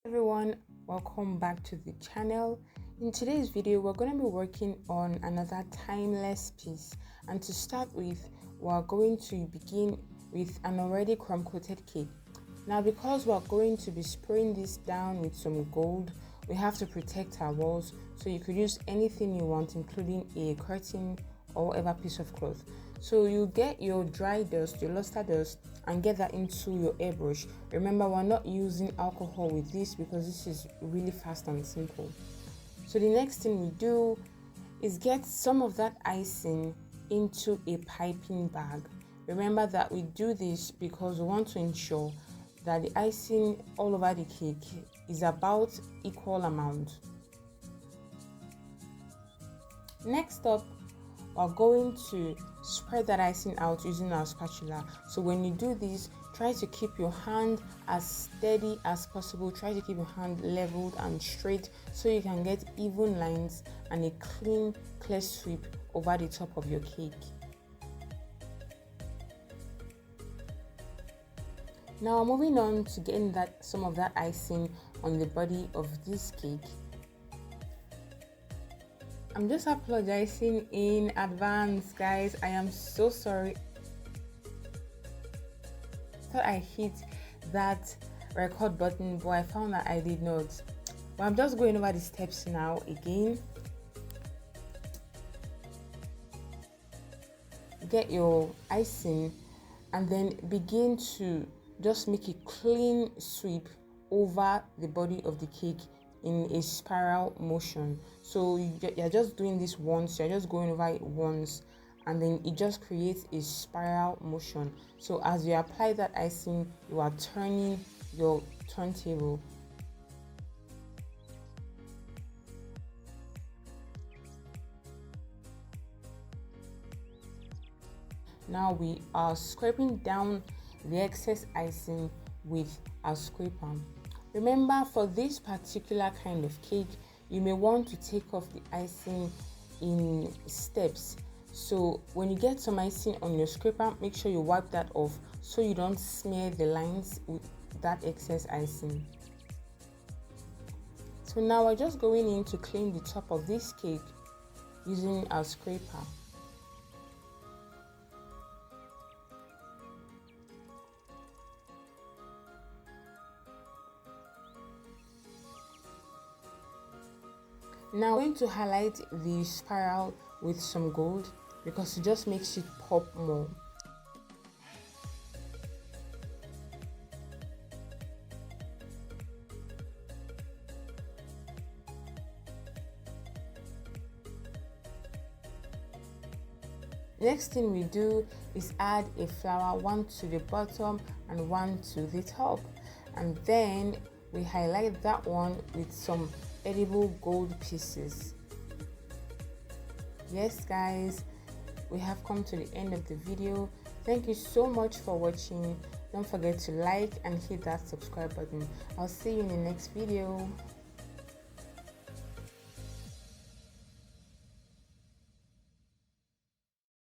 Everyone, welcome back to the channel. In today's video we're going to be working on another timeless piece, and to start with we're going to begin with an already crumb coated cake. Now, because we're going to be spraying this down with some gold, we have to protect our walls, so you could use anything you want, including a curtain or whatever piece of cloth. So you get your dry dust, your luster dust, and get that into your airbrush. Remember, we're not using alcohol with this because this is really fast and simple. So the next thing we do is get some of that icing into a piping bag. Remember that we do this because we want to ensure that the icing all over the cake is about equal amount. Next up, we're going to spread that icing out using our spatula. So when you do this, try to keep your hand as steady as possible. Try to keep your hand leveled and straight so you can get even lines and a clear sweep over the top of your cake. Now moving on to getting some of that icing on the body of this cake. I'm just apologizing in advance, guys. I am so sorry. I thought I hit that record button, but I found that I did not. But I'm just going over the steps now again. Get your icing and then begin to just make a clean sweep over the body of the cake in a spiral motion. So you're just doing this once, you're just going over it once, and then it just creates a spiral motion. So as you apply that icing, you are turning your turntable. Now we are scraping down the excess icing with our scraper. Remember, for this particular kind of cake, you may want to take off the icing in steps. So when you get some icing on your scraper, make sure you wipe that off so you don't smear the lines with that excess icing. So now we're just going in to clean the top of this cake using our scraper. Now I'm going to highlight the spiral with some gold because it just makes it pop more. Next thing we do is add a flower, one to the bottom and one to the top, and then we highlight that one with some edible gold pieces. Yes guys, we have come to the end of the video. Thank you so much for watching. Don't forget to like and hit that subscribe button. I'll see you in the next video.